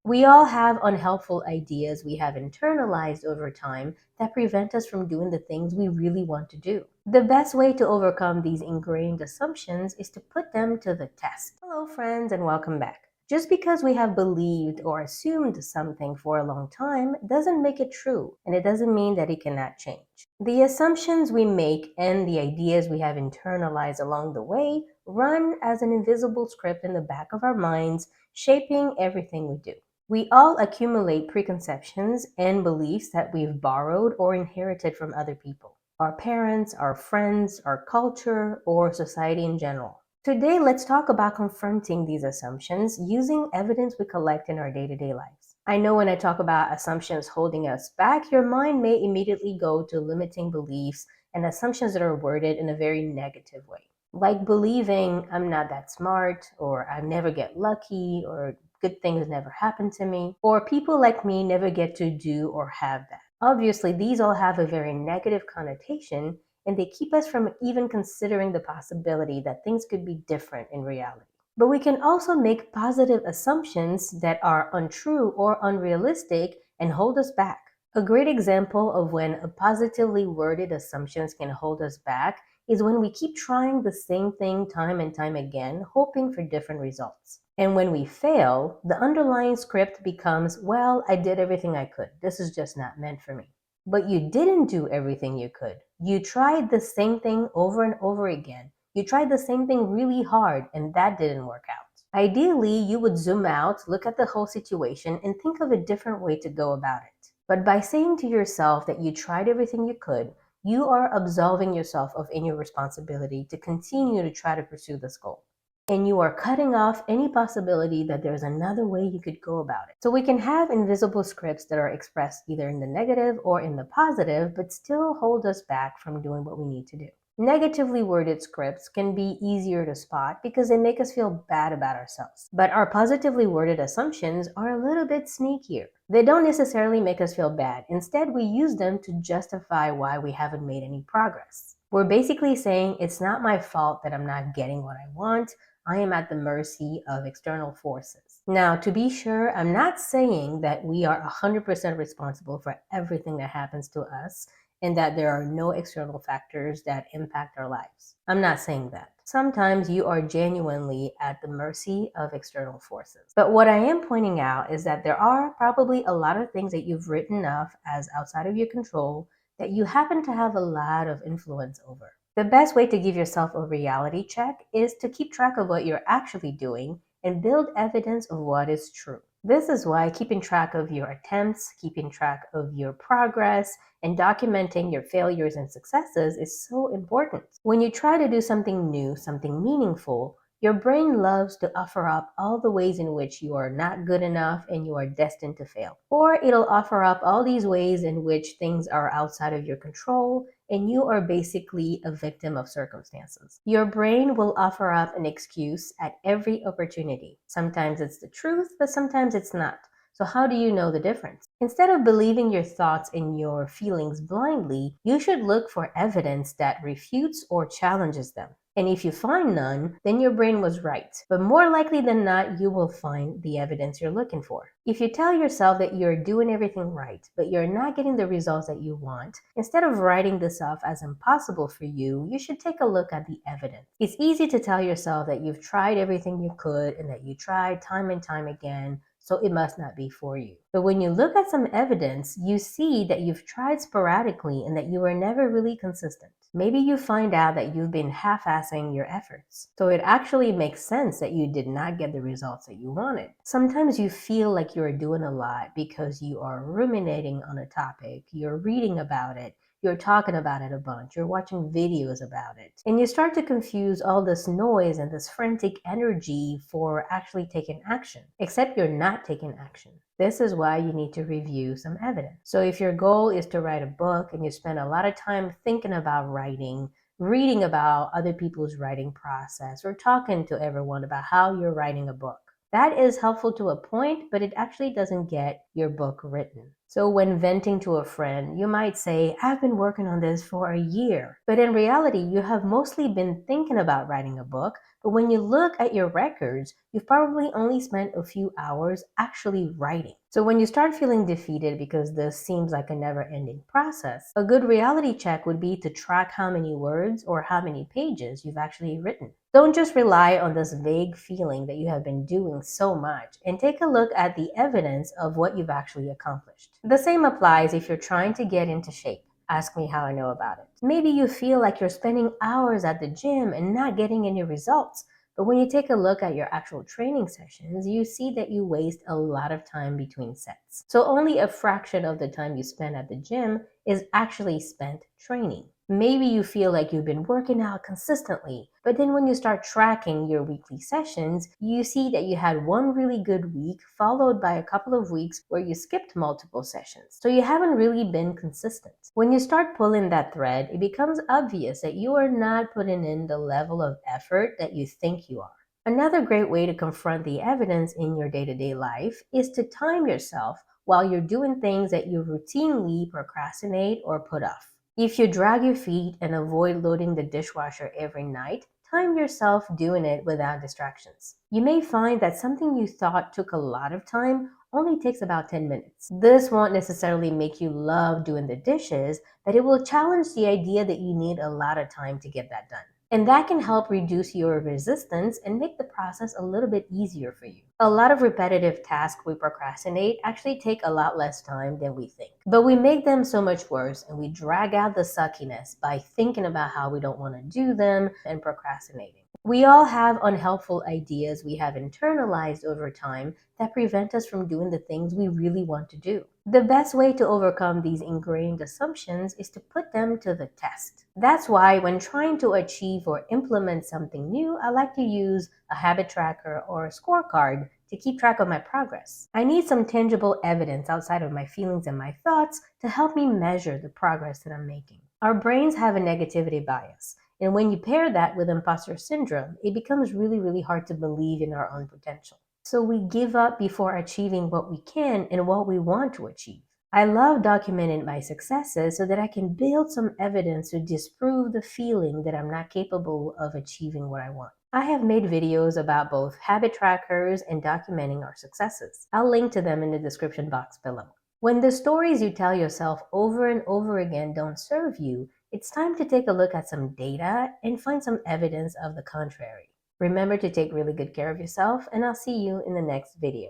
We all have unhelpful ideas we have internalized over time that prevent us from doing the things we really want to do. The best way to overcome these ingrained assumptions is to put them to the test. Hello, friends, and welcome back. Just because we have believed or assumed something for a long time doesn't make it true, and it doesn't mean that it cannot change. The assumptions we make and the ideas we have internalized along the way run as an invisible script in the back of our minds, shaping everything we do. We all accumulate preconceptions and beliefs that we've borrowed or inherited from other people, our parents, our friends, our culture, or society in general. Today, let's talk about confronting these assumptions using evidence we collect in our day-to-day lives. I know when I talk about assumptions holding us back, your mind may immediately go to limiting beliefs and assumptions that are worded in a very negative way. Like believing I'm not that smart, or I never get lucky, or good things never happen to me, or people like me never get to do or have that. Obviously, these all have a very negative connotation, and they keep us from even considering the possibility that things could be different in reality. But we can also make positive assumptions that are untrue or unrealistic and hold us back. A great example of when a positively worded assumptions can hold us back is when we keep trying the same thing time and time again, hoping for different results. And when we fail, the underlying script becomes, well, I did everything I could. This is just not meant for me. But you didn't do everything you could. You tried the same thing over and over again. You tried the same thing really hard, and that didn't work out. Ideally, you would zoom out, look at the whole situation, and think of a different way to go about it. But by saying to yourself that you tried everything you could, you are absolving yourself of any responsibility to continue to try to pursue this goal. And you are cutting off any possibility that there's another way you could go about it. So we can have invisible scripts that are expressed either in the negative or in the positive, but still hold us back from doing what we need to do. Negatively worded scripts can be easier to spot because they make us feel bad about ourselves. But our positively worded assumptions are a little bit sneakier. They don't necessarily make us feel bad. Instead, we use them to justify why we haven't made any progress. We're basically saying it's not my fault that I'm not getting what I want. I am at the mercy of external forces. Now, to be sure, I'm not saying that we are 100% responsible for everything that happens to us and that there are no external factors that impact our lives. I'm not saying that. Sometimes you are genuinely at the mercy of external forces. But what I am pointing out is that there are probably a lot of things that you've written off as outside of your control that you happen to have a lot of influence over. The best way to give yourself a reality check is to keep track of what you're actually doing and build evidence of what is true. This is why keeping track of your attempts, keeping track of your progress, and documenting your failures and successes is so important. When you try to do something new, something meaningful, your brain loves to offer up all the ways in which you are not good enough and you are destined to fail. Or it'll offer up all these ways in which things are outside of your control and you are basically a victim of circumstances. Your brain will offer up an excuse at every opportunity. Sometimes it's the truth, but sometimes it's not. So how do you know the difference? Instead of believing your thoughts and your feelings blindly, you should look for evidence that refutes or challenges them. And if you find none, then your brain was right. But more likely than not, you will find the evidence you're looking for. If you tell yourself that you're doing everything right, but you're not getting the results that you want, instead of writing this off as impossible for you, you should take a look at the evidence. It's easy to tell yourself that you've tried everything you could and that you tried time and time again, so it must not be for you. But when you look at some evidence, you see that you've tried sporadically and that you were never really consistent. Maybe you find out that you've been half-assing your efforts. So it actually makes sense that you did not get the results that you wanted. Sometimes you feel like you're doing a lot because you are ruminating on a topic, you're reading about it, you're talking about it a bunch, you're watching videos about it. And you start to confuse all this noise and this frantic energy for actually taking action, except you're not taking action. This is why you need to review some evidence. So if your goal is to write a book and you spend a lot of time thinking about writing, reading about other people's writing process, or talking to everyone about how you're writing a book, that is helpful to a point, but it actually doesn't get your book written. So, when venting to a friend, you might say, I've been working on this for a year. But in reality, you have mostly been thinking about writing a book. But when you look at your records, you've probably only spent a few hours actually writing. So, when you start feeling defeated because this seems like a never ending process, a good reality check would be to track how many words or how many pages you've actually written. Don't just rely on this vague feeling that you have been doing so much, and take a look at the evidence of what you've actually accomplished. The same applies if you're trying to get into shape. Ask me how I know about it. Maybe you feel like you're spending hours at the gym and not getting any results, but when you take a look at your actual training sessions, you see that you waste a lot of time between sets. So only a fraction of the time you spend at the gym is actually spent training. Maybe you feel like you've been working out consistently, but then when you start tracking your weekly sessions, you see that you had one really good week followed by a couple of weeks where you skipped multiple sessions. So you haven't really been consistent. When you start pulling that thread, it becomes obvious that you are not putting in the level of effort that you think you are. Another great way to confront the evidence in your day to day life is to time yourself while you're doing things that you routinely procrastinate or put off. If you drag your feet and avoid loading the dishwasher every night, time yourself doing it without distractions. You may find that something you thought took a lot of time only takes about 10 minutes. This won't necessarily make you love doing the dishes, but it will challenge the idea that you need a lot of time to get that done. And that can help reduce your resistance and make the process a little bit easier for you. A lot of repetitive tasks we procrastinate actually take a lot less time than we think. But we make them so much worse and we drag out the suckiness by thinking about how we don't want to do them and procrastinating. We all have unhelpful ideas we have internalized over time that prevent us from doing the things we really want to do. The best way to overcome these ingrained assumptions is to put them to the test. That's why, when trying to achieve or implement something new, I like to use a habit tracker or a scorecard to keep track of my progress. I need some tangible evidence outside of my feelings and my thoughts to help me measure the progress that I'm making. Our brains have a negativity bias. And when you pair that with imposter syndrome, it becomes really, really hard to believe in our own potential. So we give up before achieving what we can and what we want to achieve. I love documenting my successes so that I can build some evidence to disprove the feeling that I'm not capable of achieving what I want. I have made videos about both habit trackers and documenting our successes. I'll link to them in the description box below. When the stories you tell yourself over and over again don't serve you, it's time to take a look at some data and find some evidence of the contrary. Remember to take really good care of yourself, and I'll see you in the next video.